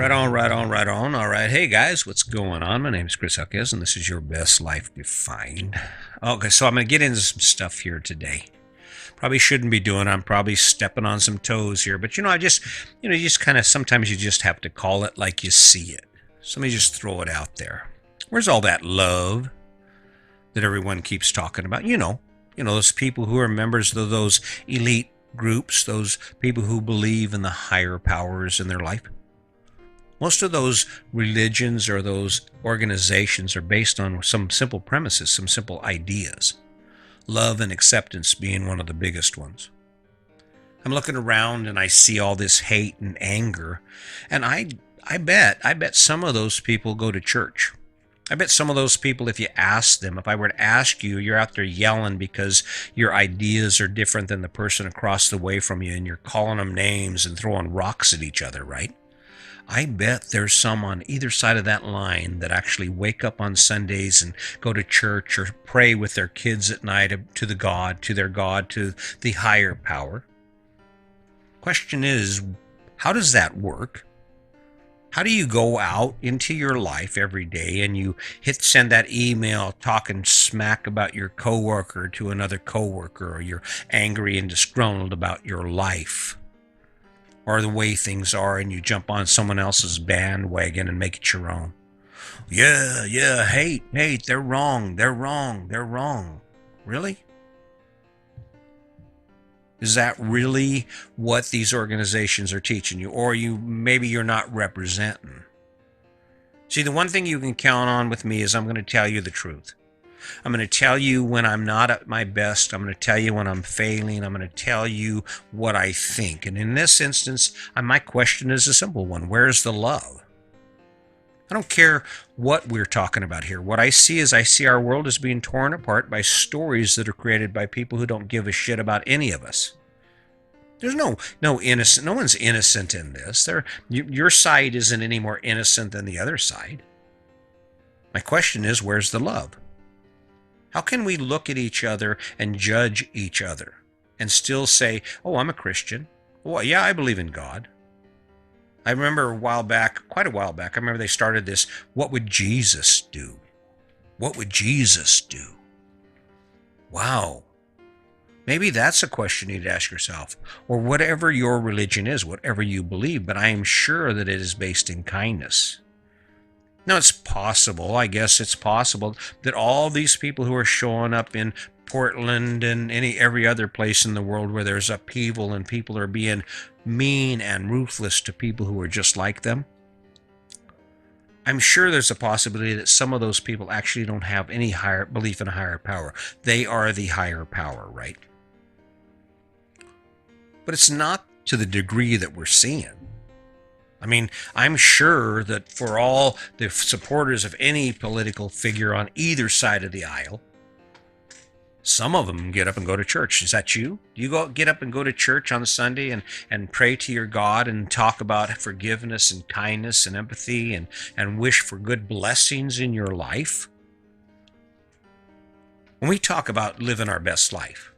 Right on, right on, right on. All right. Hey, guys, what's going on? My name is Chris Huckes, and this is Your Best Life Defined. Okay, so I'm going to get into some stuff here today. Probably shouldn't be doing. I'm probably stepping on some toes here, but you just kind of sometimes you just have to call it like you see it. So let me just throw it out there. Where's all that love that everyone keeps talking about? Those people who are members of those elite groups, those people who believe in the higher powers in their life. Most of those religions or those organizations are based on some simple premises, some simple ideas. Love and acceptance being one of the biggest ones. I'm looking around and I see all this hate and anger, and I bet some of those people go to church. I bet some of those people, if you ask them, if I were to ask you, you're out there yelling because your ideas are different than the person across the way from you, and you're calling them names and throwing rocks at each other, right? I bet there's some on either side of that line that actually wake up on Sundays and go to church or pray with their kids at night to their God, to the higher power. Question is, how does that work? How do you go out into your life every day and you send that email talking smack about your coworker to another coworker, or you're angry and disgruntled about your life or the way things are, and you jump on someone else's bandwagon and make it your own? Yeah, hate, they're wrong. Really? Is that really what these organizations are teaching you? Or maybe you're not representing? See, the one thing you can count on with me is I'm going to tell you the truth. I'm going to tell you when I'm not at my best. I'm going to tell you when I'm failing. I'm going to tell you what I think. And in this instance, my question is a simple one. Where's the love? I don't care what we're talking about here. What I see our world is being torn apart by stories that are created by people who don't give a shit about any of us. There's no innocent. No one's innocent in this. Your side isn't any more innocent than the other side. My question is, where's the love? How can we look at each other and judge each other and still say, oh, I'm a Christian. Well, yeah, I believe in God. I remember quite a while back, I remember they started this, what would Jesus do? What would Jesus do? Wow. Maybe that's a question you need to ask yourself, or whatever your religion is, whatever you believe, but I am sure that it is based in kindness. Now, I guess it's possible that all these people who are showing up in Portland and every other place in the world where there's upheaval and people are being mean and ruthless to people who are just like them, I'm sure there's a possibility that some of those people actually don't have any higher belief in a higher power. They are the higher power, right? But it's not to the degree that we're seeing. I mean, I'm sure that for all the supporters of any political figure on either side of the aisle, some of them get up and go to church. Is that you? Do you get up and go to church on Sunday and pray to your God and talk about forgiveness and kindness and empathy and wish for good blessings in your life? When we talk about living our best life,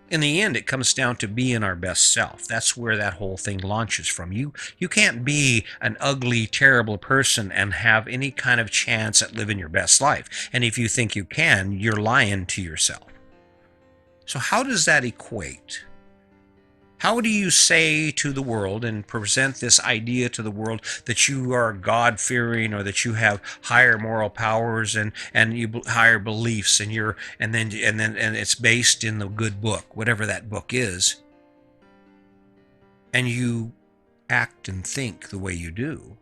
in the end, it comes down to being our best self. That's where that whole thing launches from. You can't be an ugly, terrible person and have any kind of chance at living your best life. And if you think you can, you're lying to yourself. So how does that equate? How do you say to the world and present this idea to the world that you are God-fearing, or that you have higher moral powers and you higher beliefs, and it's based in the good book, whatever that book is, and you act and think the way you do?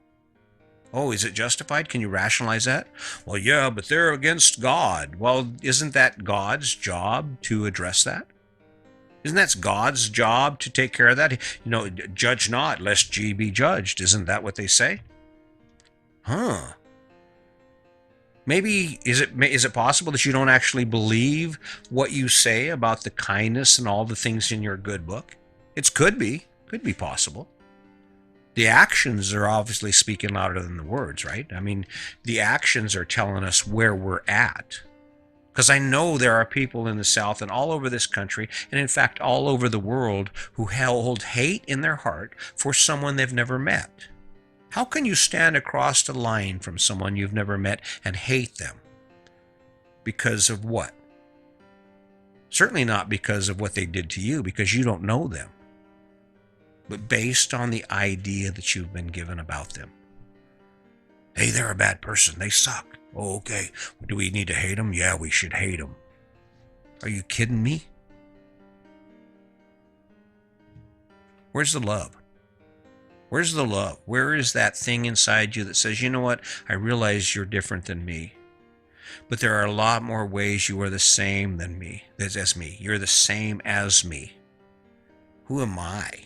Oh, is it justified? Can you rationalize that? Well, yeah, but they're against God. Well, isn't that God's job to address that? Isn't that God's job to take care of that? Judge not, lest ye be judged. Isn't that what they say? Maybe, is it possible that you don't actually believe what you say about the kindness and all the things in your good book? It could be possible. The actions are obviously speaking louder than the words, right? I mean, the actions are telling us where we're at. Because I know there are people in the South and all over this country, and in fact all over the world, who hold hate in their heart for someone they've never met. How can you stand across the line from someone you've never met and hate them? Because of what? Certainly not because of what they did to you, because you don't know them, but based on the idea that you've been given about them. Hey, they're a bad person. They suck. Oh, okay. Do we need to hate them? Yeah, we should hate them. Are you kidding me? Where's the love? Where's the love? Where is that thing inside you that says, you know what? I realize you're different than me, but there are a lot more ways you are the same than me, as me. You're the same as me. Who am I?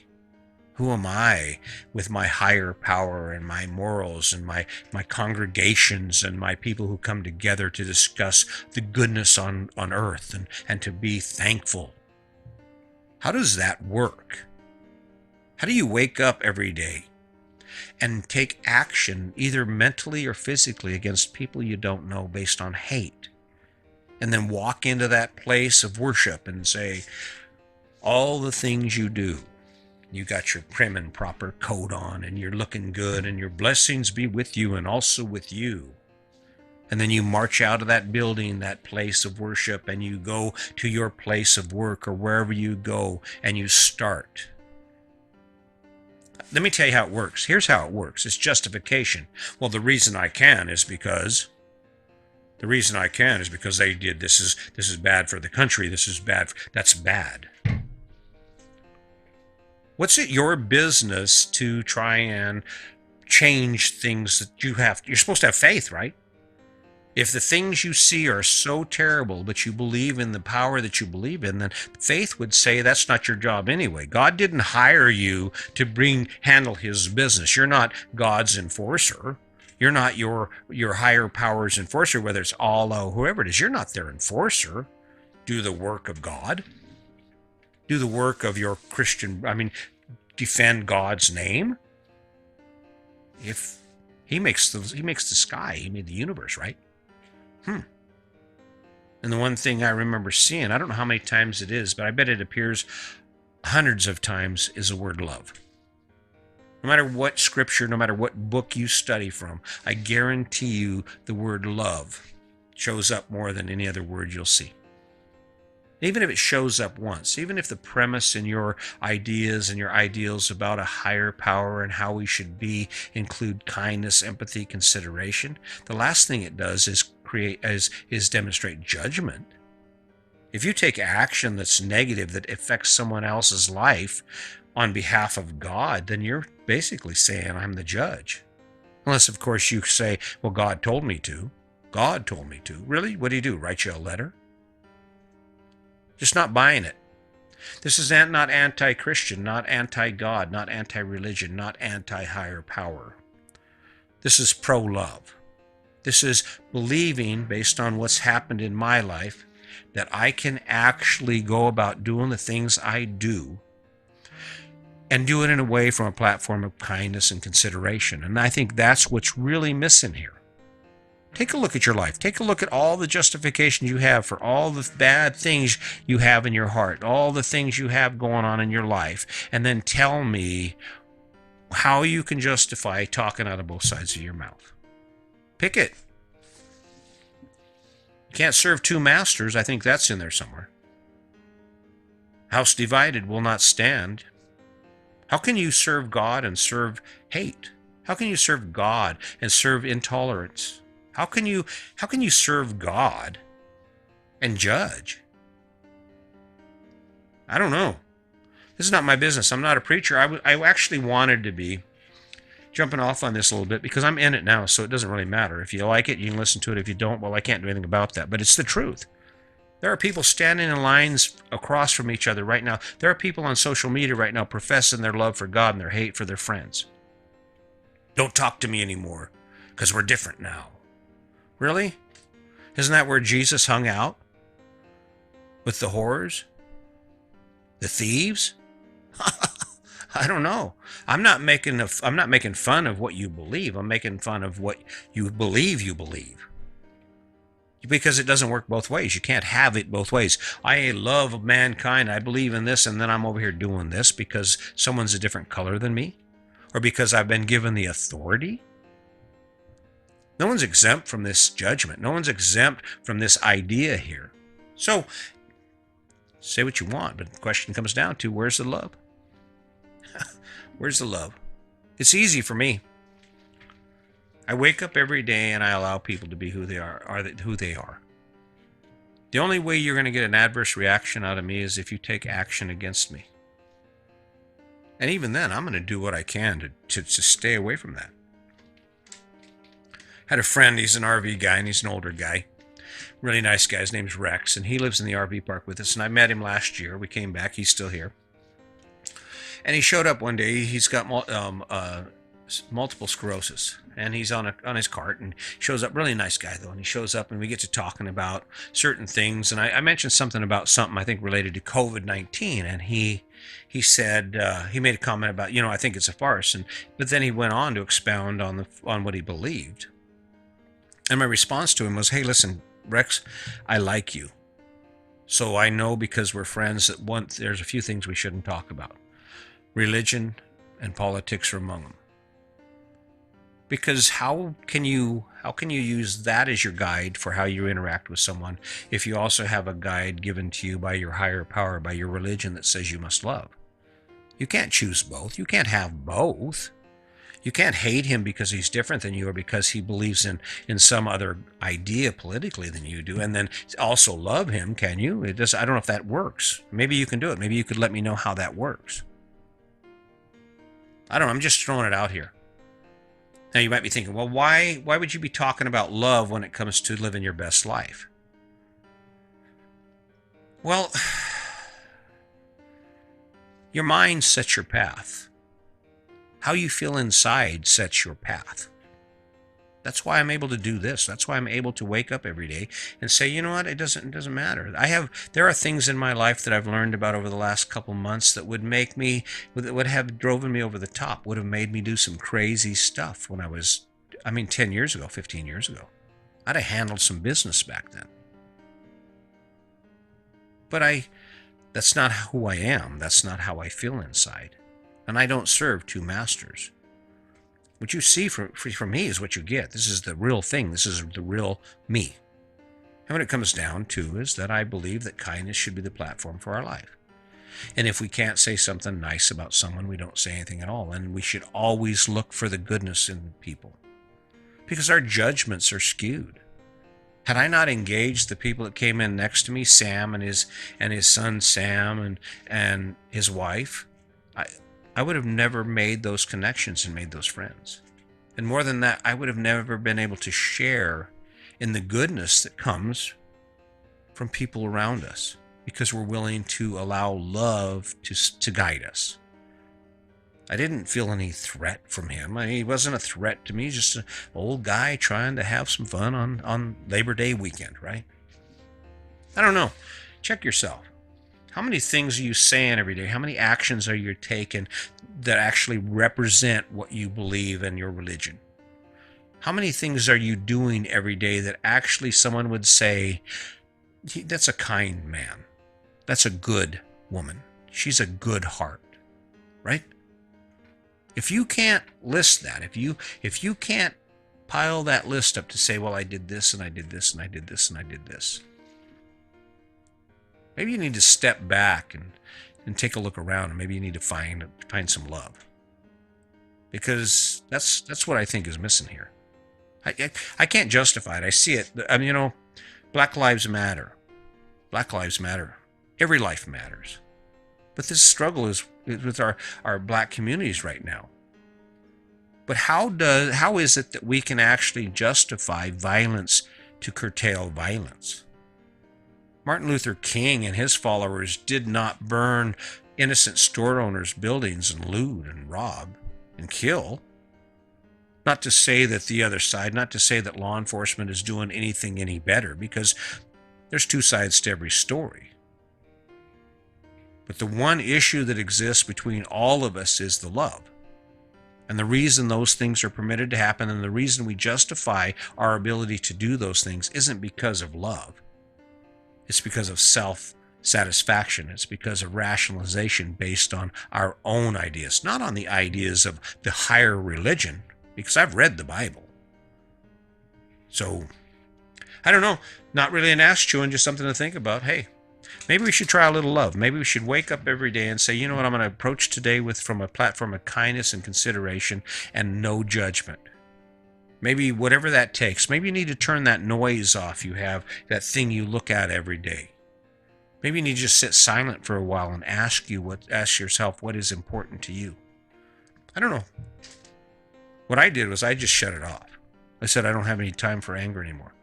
Who am I with my higher power and my morals and my congregations and my people who come together to discuss the goodness on earth and to be thankful? How does that work? How do you wake up every day and take action, either mentally or physically, against people you don't know based on hate? And then walk into that place of worship and say, all the things you do, you got your prim and proper coat on and you're looking good and your blessings be with you and also with you. And then you march out of that building, that place of worship, and you go to your place of work or wherever you go and you start. Let me tell you how it works. Here's how it works. It's justification. Well, the reason I can is because they did this is bad for the country. This is bad. That's bad. What's it your business to try and change things that you're supposed to have faith, right? If the things you see are so terrible, but you believe in the power that you believe in, then faith would say that's not your job anyway. God didn't hire you to handle his business. You're not God's enforcer. You're not your higher power's enforcer, whether it's Allah or whoever it is. You're not their enforcer. Do the work of God. Do the work of your defend God's name. If he makes the sky, he made the universe, right? And the one thing I remember seeing, I don't know how many times it is, but I bet it appears hundreds of times, is the word love. No matter what scripture, no matter what book you study from, I guarantee you the word love shows up more than any other word you'll see. Even if it shows up once, even if the premise in your ideas and your ideals about a higher power and how we should be include kindness, empathy, consideration, the last thing it does is demonstrate judgment. If you take action that's negative, that affects someone else's life on behalf of God, then you're basically saying, I'm the judge. Unless, of course, you say, well, God told me to. God told me to. Really? What do you do? Write you a letter? Just not buying it. This is not anti-Christian, not anti-God, not anti-religion, not anti-higher power. This is pro-love. This is believing, based on what's happened in my life, that I can actually go about doing the things I do and do it in a way from a platform of kindness and consideration. And I think that's what's really missing here. Take a look at your life. Take a look at all the justifications you have for all the bad things you have in your heart, all the things you have going on in your life, and then tell me how you can justify talking out of both sides of your mouth. Pick it. You can't serve two masters. I think that's in there somewhere. House divided will not stand. How can you serve God and serve hate? How can you serve God and serve intolerance? How can you serve God and judge? I don't know. This is not my business. I'm not a preacher. I actually wanted to be jumping off on this a little bit because I'm in it now, so it doesn't really matter. If you like it, you can listen to it. If you don't, well, I can't do anything about that. But it's the truth. There are people standing in lines across from each other right now. There are people on social media right now professing their love for God and their hate for their friends. Don't talk to me anymore because we're different now. Really? Isn't that where Jesus hung out? With the whores? The thieves? I don't know. I'm not making fun of what you believe. I'm making fun of what you believe you believe. Because it doesn't work both ways. You can't have it both ways. I love mankind. I believe in this, and then I'm over here doing this because someone's a different color than me. or because I've been given the authority? No one's exempt from this judgment. No one's exempt from this idea here. So, say what you want, but the question comes down to, where's the love? Where's the love? It's easy for me. I wake up every day and I allow people to be who they who they are. The only way you're going to get an adverse reaction out of me is if you take action against me. And even then, I'm going to do what I can to stay away from that. Had a friend, he's an RV guy, and he's an older guy. Really nice guy. His name's Rex, and he lives in the RV park with us. And I met him last year. We came back. He's still here. And he showed up one day. He's got multiple sclerosis, and he's on his cart, and shows up. Really nice guy though. And he shows up, and we get to talking about certain things. And I mentioned something I think related to COVID-19, and he said he made a comment about, I think it's a farce, but then he went on to expound on what he believed. And my response to him was, hey, listen, Rex, I like you. So I know, because we're friends, that there's a few things we shouldn't talk about. Religion and politics are among them. Because how can you use that as your guide for how you interact with someone if you also have a guide given to you by your higher power, by your religion, that says you must love? You can't choose both. You can't have both. You can't hate him because he's different than you, or because he believes in some other idea politically than you do, and then also love him, can you? I don't know if that works. Maybe you can do it. Maybe you could let me know how that works. I don't know. I'm just throwing it out here. Now you might be thinking, well, why would you be talking about love when it comes to living your best life? Well, your mind sets your path. How you feel inside sets your path. That's why I'm able to do this. That's why I'm able to wake up every day and say, you know what, it doesn't matter. There are things in my life that I've learned about over the last couple months that would have driven me over the top, would have made me do some crazy stuff when 10 years ago, 15 years ago. I'd have handled some business back then. But that's not who I am. That's not how I feel inside. And I don't serve two masters. What you see from me is what you get. This is the real thing. This is the real me. And what it comes down to is that I believe that kindness should be the platform for our life. And if we can't say something nice about someone, we don't say anything at all. And we should always look for the goodness in people, because our judgments are skewed. Had I not engaged the people that came in next to me, Sam and his son Sam and his wife, I would have never made those connections and made those friends. And more than that, I would have never been able to share in the goodness that comes from people around us, because we're willing to allow love to guide us. I didn't feel any threat from him. He wasn't a threat to me, just an old guy trying to have some fun on Labor Day weekend, right? I don't know. Check yourself. How many things are you saying every day? How many actions are you taking that actually represent what you believe in your religion? How many things are you doing every day that actually someone would say, that's a kind man. That's a good woman. She's a good heart, right? If you can't list that, if you can't pile that list up to say, well, I did this and I did this and I did this and I did this, maybe you need to step back and take a look around, and maybe you need to find some love, because that's what I think is missing here. I can't justify it. I see it. Black lives matter. Black lives matter. Every life matters. But this struggle is with our black communities right now. But how is it that we can actually justify violence to curtail violence? Martin Luther King and his followers did not burn innocent store owners' buildings and loot and rob and kill. Not to say that the other side, not to say that law enforcement is doing anything any better, because there's two sides to every story. But the one issue that exists between all of us is the love. And the reason those things are permitted to happen, and the reason we justify our ability to do those things, isn't because of love. It's because of satisfaction. It's because of rationalization based on our own ideas, not on the ideas of the higher religion, because I've read the Bible. So, I don't know, not really an ass chewing, just something to think about. Hey, maybe we should try a little love. Maybe we should wake up every day and say, you know what, I'm going to approach today from a platform of kindness and consideration and no judgment. Maybe whatever that takes. Maybe you need to turn that noise off you have, that thing you look at every day. Maybe you need to just sit silent for a while and ask yourself what is important to you. I don't know. What I did was I just shut it off. I said I don't have any time for anger anymore.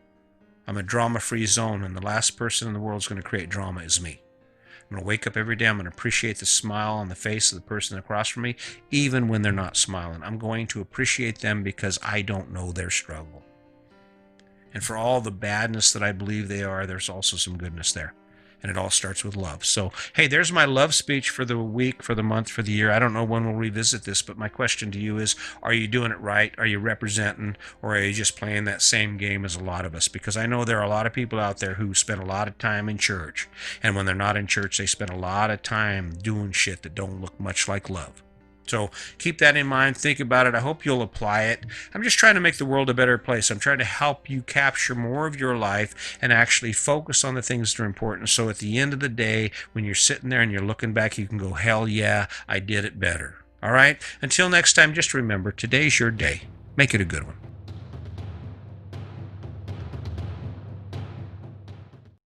I'm a drama-free zone, and the last person in the world is going to create drama is me. I'm going to wake up every day. I'm going to appreciate the smile on the face of the person across from me, even when they're not smiling. I'm going to appreciate them because I don't know their struggle. And for all the badness that I believe they are, there's also some goodness there. And it all starts with love. So, hey, there's my love speech for the week, for the month, for the year. I don't know when we'll revisit this, but my question to you is, are you doing it right? Are you representing, or are you just playing that same game as a lot of us? Because I know there are a lot of people out there who spend a lot of time in church. And when they're not in church, they spend a lot of time doing shit that don't look much like love. So keep that in mind. Think about it. I hope you'll apply it. I'm just trying to make the world a better place. I'm trying to help you capture more of your life and actually focus on the things that are important. So at the end of the day, when you're sitting there and you're looking back, you can go, hell yeah, I did it better. All right? Until next time, just remember, today's your day. Make it a good one.